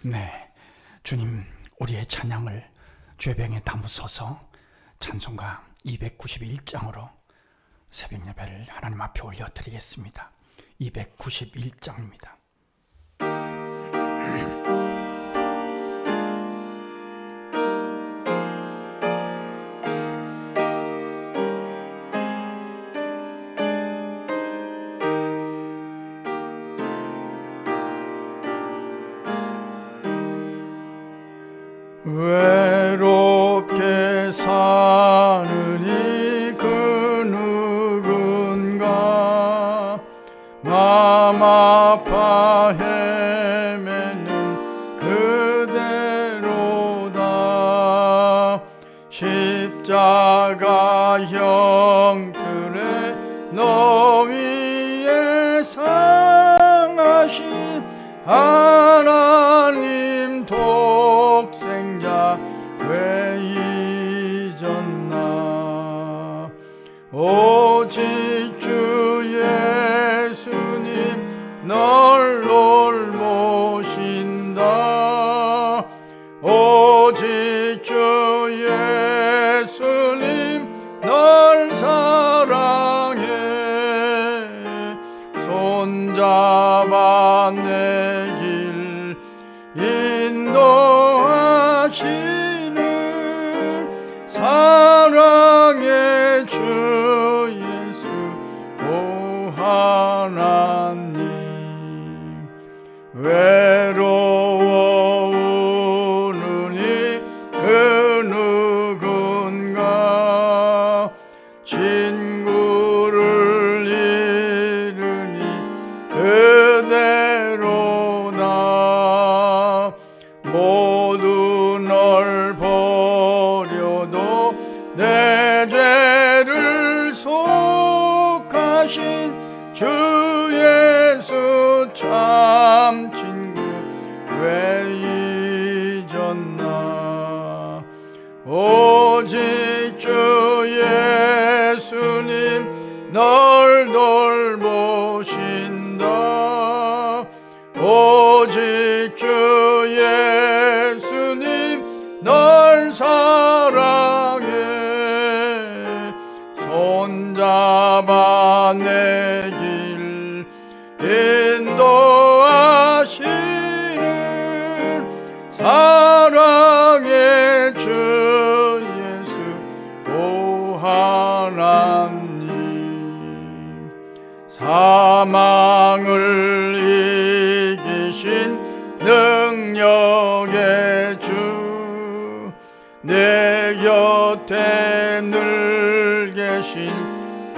네, 주님 우리의 찬양을 죄병에 담으소서. 찬송가 291장으로 새벽 예배를 하나님 앞에 올려드리겠습니다. 291장입니다. 외롭게 사느니 그 누군가 맘 아파 헤매는 그대로다. 십자가 형틀에 너 위에 상하신 하나님 독생자 왜 잊었나. 오직 주 예수님 널 돌보신다. 오직 주 예수님 널 사랑해. 손잡아 내 길 인도하시는 사랑의 주 예수 오 하나님. 외로워우느니 그 누군가 친구를 잃으니 그대로다. 모두 널 버려도 내 죄를 속하신 주 예수 참 친구 왜 잊었나. 오직 주 예수님 널 돌보신다. 오직 주 예수님 널 사랑해. 손잡아 내 길 인도하시는 사랑의 주 예수 오 하나님. 사망을 이기신 능력의 주 내 곁에 늘 계신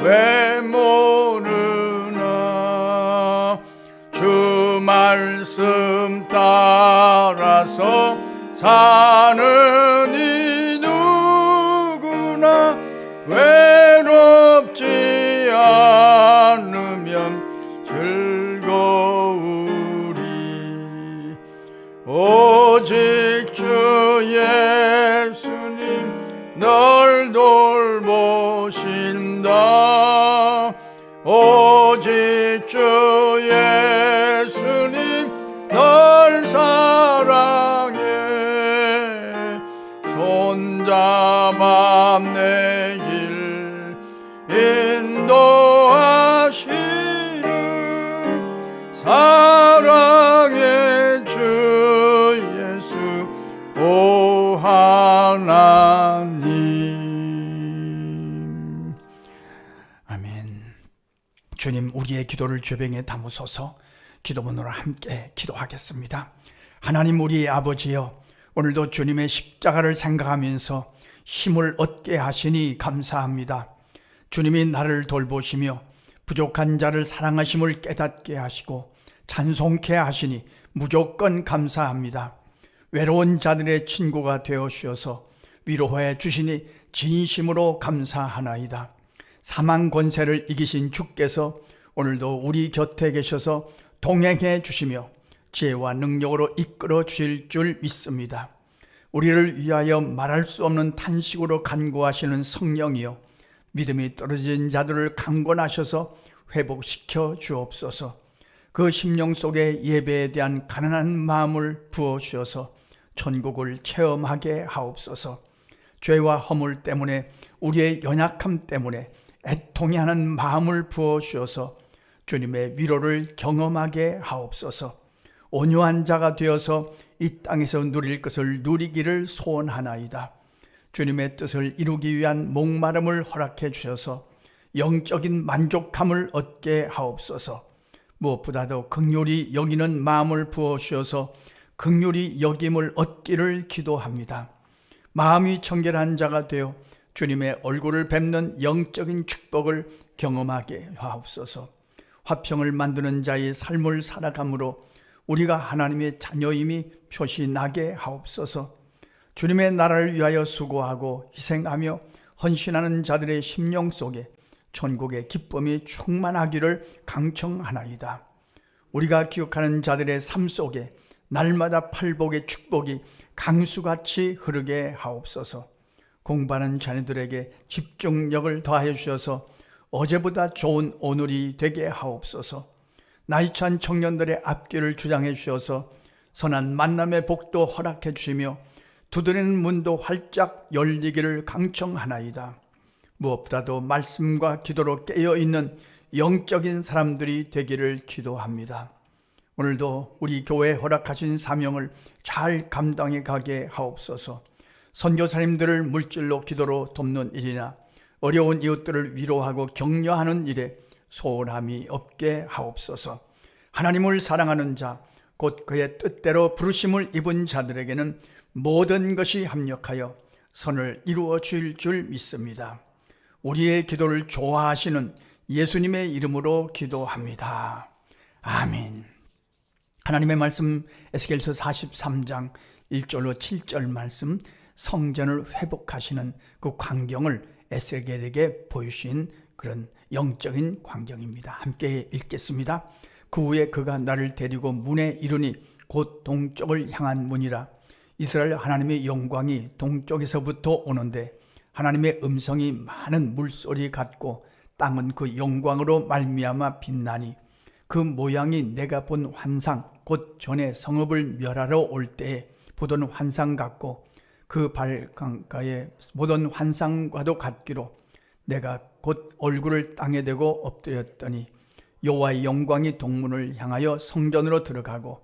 왜 모르나. 주 말씀 따라서 사는 이 누구나 외롭지 않으면 즐거우리. 오직 주 예수님 널 돌보신다. 오직 주 예수님 널 사랑해. 손잡아 내 길 인도하시는 사랑의 주 예수 오 하나님. 아멘. 주님 우리의 기도를 죄병에 담으소서. 기도문으로 함께 기도하겠습니다. 하나님 우리의 아버지여, 오늘도 주님의 십자가를 생각하면서 힘을 얻게 하시니 감사합니다. 주님이 나를 돌보시며 부족한 자를 사랑하심을 깨닫게 하시고 찬송케 하시니 무조건 감사합니다. 외로운 자들의 친구가 되어 주셔서 위로해 주시니 진심으로 감사하나이다. 사망 권세를 이기신 주께서 오늘도 우리 곁에 계셔서 동행해 주시며 지혜와 능력으로 이끌어 주실 줄 믿습니다. 우리를 위하여 말할 수 없는 탄식으로 간구하시는 성령이여, 믿음이 떨어진 자들을 강권하셔서 회복시켜 주옵소서. 그 심령 속에 예배에 대한 가난한 마음을 부어주셔서 천국을 체험하게 하옵소서. 죄와 허물 때문에, 우리의 연약함 때문에 애통해하는 마음을 부어주셔서 주님의 위로를 경험하게 하옵소서. 온유한 자가 되어서 이 땅에서 누릴 것을 누리기를 소원하나이다. 주님의 뜻을 이루기 위한 목마름을 허락해 주셔서 영적인 만족함을 얻게 하옵소서. 무엇보다도 긍휼히 여기는 마음을 부어주셔서 긍휼히 여김을 얻기를 기도합니다. 마음이 청결한 자가 되어 주님의 얼굴을 뵙는 영적인 축복을 경험하게 하옵소서. 화평을 만드는 자의 삶을 살아감으로 우리가 하나님의 자녀임이 표시나게 하옵소서. 주님의 나라를 위하여 수고하고 희생하며 헌신하는 자들의 심령 속에 천국의 기쁨이 충만하기를 강청하나이다. 우리가 기억하는 자들의 삶 속에 날마다 팔복의 축복이 강수같이 흐르게 하옵소서. 공부하는 자녀들에게 집중력을 더하여 주셔서 어제보다 좋은 오늘이 되게 하옵소서. 나이찬 청년들의 앞길을 주장해 주셔서 선한 만남의 복도 허락해 주시며 두드리는 문도 활짝 열리기를 강청하나이다. 무엇보다도 말씀과 기도로 깨어있는 영적인 사람들이 되기를 기도합니다. 오늘도 우리 교회에 허락하신 사명을 잘 감당해 가게 하옵소서. 선교사님들을 물질로 기도로 돕는 일이나 어려운 이웃들을 위로하고 격려하는 일에 소홀함이 없게 하옵소서. 하나님을 사랑하는 자, 곧 그의 뜻대로 부르심을 입은 자들에게는 모든 것이 합력하여 선을 이루어 주실 줄 믿습니다. 우리의 기도를 좋아하시는 예수님의 이름으로 기도합니다. 아멘. 하나님의 말씀 에스겔서 43장 1절로 7절 말씀, 성전을 회복하시는 그 광경을 에스겔에게 보여주신 그런 영적인 광경입니다. 함께 읽겠습니다. 그 후에 그가 나를 데리고 문에 이르니 곧 동쪽을 향한 문이라. 이스라엘 하나님의 영광이 동쪽에서부터 오는데 하나님의 음성이 많은 물소리 같고 땅은 그 영광으로 말미암아 빛나니 그 모양이 내가 본 환상, 곧 전에 성읍을 멸하러 올 때에 보던 환상 같고 그 발강가에 보던 환상과도 같기로 내가 곧 얼굴을 땅에 대고 엎드렸더니 여호와의 영광이 동문을 향하여 성전으로 들어가고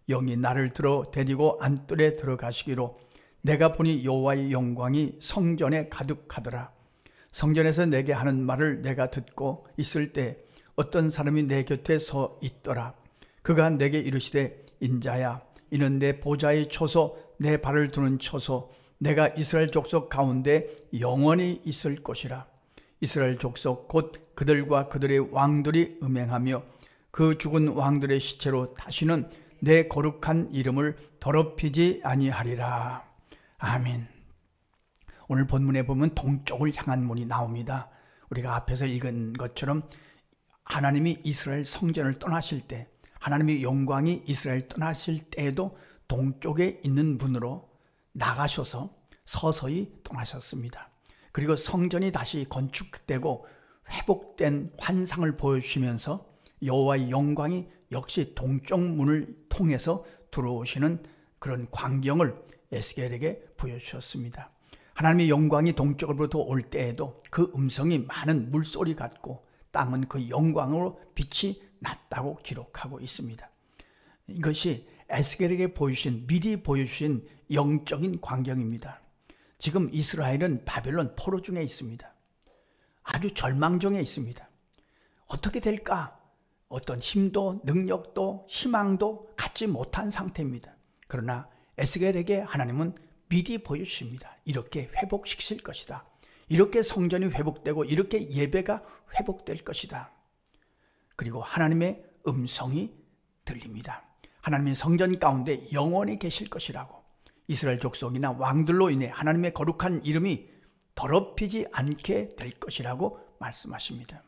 영이 나를 들어 데리고 안뜰에 들어가시기로 내가 보니 여호와의 영광이 성전에 가득하더라. 성전에서 내게 하는 말을 내가 듣고 있을 때 어떤 사람이 내 곁에 서 있더라. 그가 내게 이르시되 인자야, 이는 내 보좌의 처소, 내 발을 두는 처소, 내가 이스라엘 족속 가운데 영원히 있을 것이라. 이스라엘 족속 곧 그들과 그들의 왕들이 음행하며 그 죽은 왕들의 시체로 다시는 내 거룩한 이름을 더럽히지 아니하리라. 아멘. 오늘 본문에 보면 동쪽을 향한 문이 나옵니다. 우리가 앞에서 읽은 것처럼 하나님이 이스라엘 성전을 떠나실 때, 하나님의 영광이 이스라엘 떠나실 때에도 동쪽에 있는 문으로 나가셔서 서서히 떠나셨습니다. 그리고 성전이 다시 건축되고 회복된 환상을 보여주시면서 여호와의 영광이 역시 동쪽 문을 통해서 들어오시는 그런 광경을 에스겔에게 보여주셨습니다. 하나님의 영광이 동쪽으로부터 올 때에도 그 음성이 많은 물소리 같고 땅은 그 영광으로 빛이 났다고 기록하고 있습니다. 이것이 에스겔에게 미리 보여주신 영적인 광경입니다. 지금 이스라엘은 바벨론 포로 중에 있습니다. 아주 절망정에 있습니다. 어떻게 될까? 어떤 힘도 능력도 희망도 갖지 못한 상태입니다. 그러나 에스겔에게 하나님은 미리 보여주십니다. 이렇게 회복시킬 것이다. 이렇게 성전이 회복되고 이렇게 예배가 회복될 것이다. 그리고 하나님의 음성이 들립니다. 하나님의 성전 가운데 영원히 계실 것이라고, 이스라엘 족속이나 왕들로 인해 하나님의 거룩한 이름이 더럽히지 않게 될 것이라고 말씀하십니다.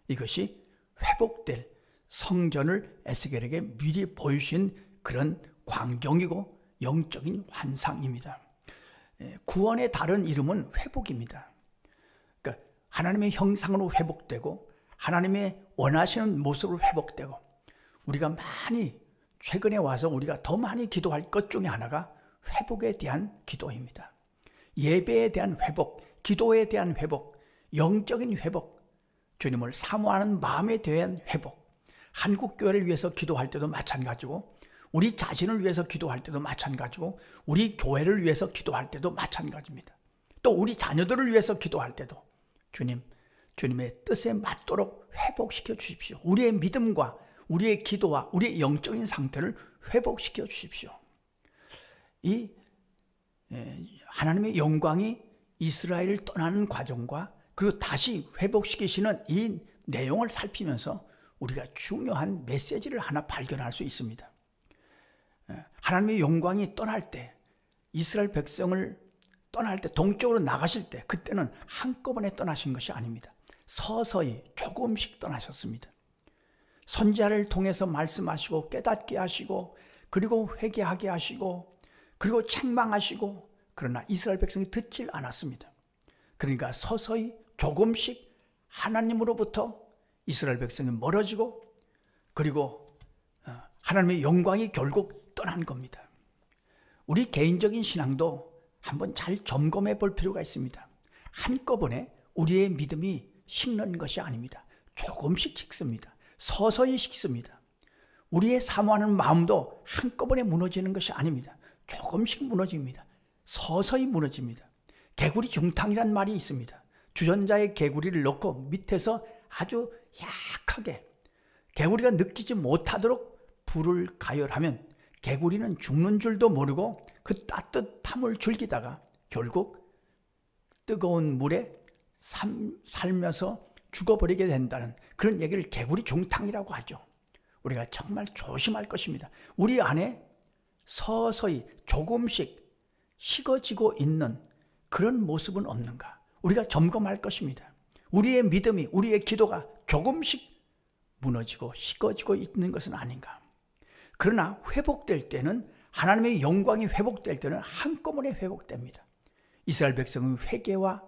이것이 회복될 성전을 에스겔에게 미리 보여주신 그런 광경이고 영적인 환상입니다. 구원의 다른 이름은 회복입니다. 그러니까 하나님의 형상으로 회복되고 하나님의 원하시는 모습으로 회복되고 우리가 많이 최근에 와서 우리가 더 많이 기도할 것 중에 하나가 회복에 대한 기도입니다. 예배에 대한 회복, 기도에 대한 회복, 영적인 회복, 주님을 사모하는 마음에 대한 회복, 한국교회를 위해서 기도할 때도 마찬가지고 우리 자신을 위해서 기도할 때도 마찬가지고 우리 교회를 위해서 기도할 때도 마찬가지입니다. 또 우리 자녀들을 위해서 기도할 때도 주님의 뜻에 맞도록 회복시켜 주십시오. 우리의 믿음과 우리의 기도와 우리의 영적인 상태를 회복시켜 주십시오. 이 하나님의 영광이 이스라엘을 떠나는 과정과 그리고 다시 회복시키시는 이 내용을 살피면서 우리가 중요한 메시지를 하나 발견할 수 있습니다. 하나님의 영광이 떠날 때, 이스라엘 백성을 떠날 때, 동쪽으로 나가실 때, 그때는 한꺼번에 떠나신 것이 아닙니다. 서서히 조금씩 떠나셨습니다. 선지자를 통해서 말씀하시고 깨닫게 하시고 그리고 회개하게 하시고 그리고 책망하시고, 그러나 이스라엘 백성이 듣질 않았습니다. 그러니까 서서히 조금씩 하나님으로부터 이스라엘 백성이 멀어지고 그리고 하나님의 영광이 결국 떠난 겁니다. 우리 개인적인 신앙도 한번 잘 점검해 볼 필요가 있습니다. 한꺼번에 우리의 믿음이 식는 것이 아닙니다. 조금씩 식습니다. 서서히 식습니다. 우리의 사모하는 마음도 한꺼번에 무너지는 것이 아닙니다. 조금씩 무너집니다. 서서히 무너집니다. 개구리 중탕이란 말이 있습니다. 주전자에 개구리를 넣고 밑에서 아주 약하게 개구리가 느끼지 못하도록 불을 가열하면 개구리는 죽는 줄도 모르고 그 따뜻함을 즐기다가 결국 뜨거운 물에 살면서 죽어버리게 된다는 그런 얘기를 개구리 중탕이라고 하죠. 우리가 정말 조심할 것입니다. 우리 안에 서서히 조금씩 식어지고 있는 그런 모습은 없는가? 우리가 점검할 것입니다. 우리의 믿음이, 우리의 기도가 조금씩 무너지고 식어지고 있는 것은 아닌가? 그러나 회복될 때는, 하나님의 영광이 회복될 때는 한꺼번에 회복됩니다. 이스라엘 백성은 회개와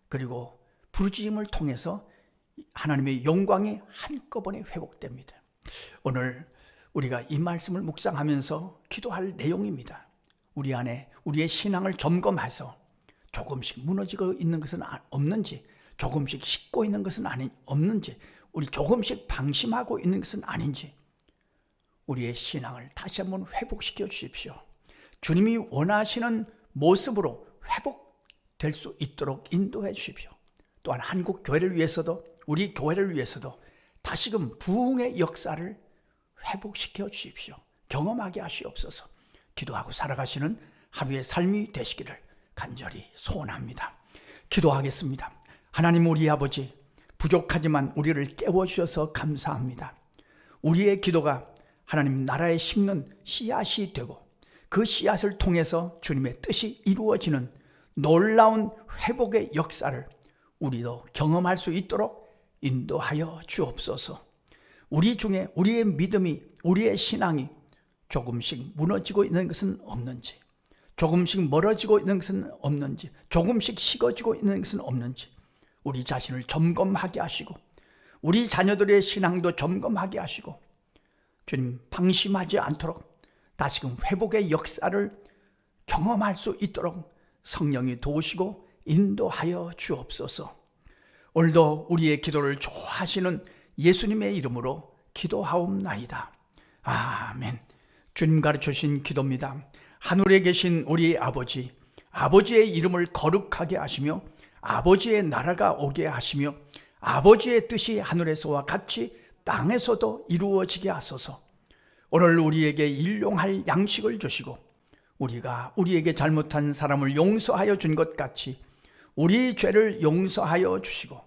그리고 부르짖음을 통해서 하나님의 영광이 한꺼번에 회복됩니다. 오늘 우리가 이 말씀을 묵상하면서 기도할 내용입니다. 우리 안에 우리의 신앙을 점검해서 조금씩 무너지고 있는 것은 없는지, 조금씩 식고 있는 것은 없는지, 우리 조금씩 방심하고 있는 것은 아닌지 우리의 신앙을 다시 한번 회복시켜 주십시오. 주님이 원하시는 모습으로 회복될 수 있도록 인도해 주십시오. 또한 한국 교회를 위해서도 우리 교회를 위해서도 다시금 부흥의 역사를 회복시켜 주십시오. 경험하게 하시옵소서. 기도하고 살아가시는 하루의 삶이 되시기를 간절히 소원합니다. 기도하겠습니다. 하나님 우리 아버지, 부족하지만 우리를 깨워주셔서 감사합니다. 우리의 기도가 하나님 나라에 심는 씨앗이 되고 그 씨앗을 통해서 주님의 뜻이 이루어지는 놀라운 회복의 역사를 우리도 경험할 수 있도록 인도하여 주옵소서. 우리 중에 우리의 믿음이, 우리의 신앙이 조금씩 무너지고 있는 것은 없는지, 조금씩 멀어지고 있는 것은 없는지, 조금씩 식어지고 있는 것은 없는지 우리 자신을 점검하게 하시고 우리 자녀들의 신앙도 점검하게 하시고 주님 방심하지 않도록 다시금 회복의 역사를 경험할 수 있도록 성령이 도우시고 인도하여 주옵소서. 오늘도 우리의 기도를 좋아하시는 예수님의 이름으로 기도하옵나이다. 아멘. 주님 가르쳐주신 기도입니다. 하늘에 계신 우리 아버지, 아버지의 이름을 거룩하게 하시며 아버지의 나라가 오게 하시며 아버지의 뜻이 하늘에서와 같이 땅에서도 이루어지게 하소서. 오늘 우리에게 일용할 양식을 주시고 우리가 우리에게 잘못한 사람을 용서하여 준 것 같이 우리 죄를 용서하여 주시고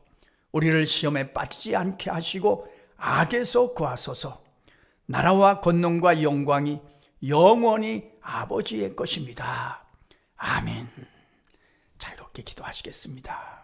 우리를 시험에 빠지지 않게 하시고 악에서 구하소서. 나라와 권능과 영광이 영원히 아버지의 것입니다. 아멘. 자, 이렇게 기도하시겠습니다.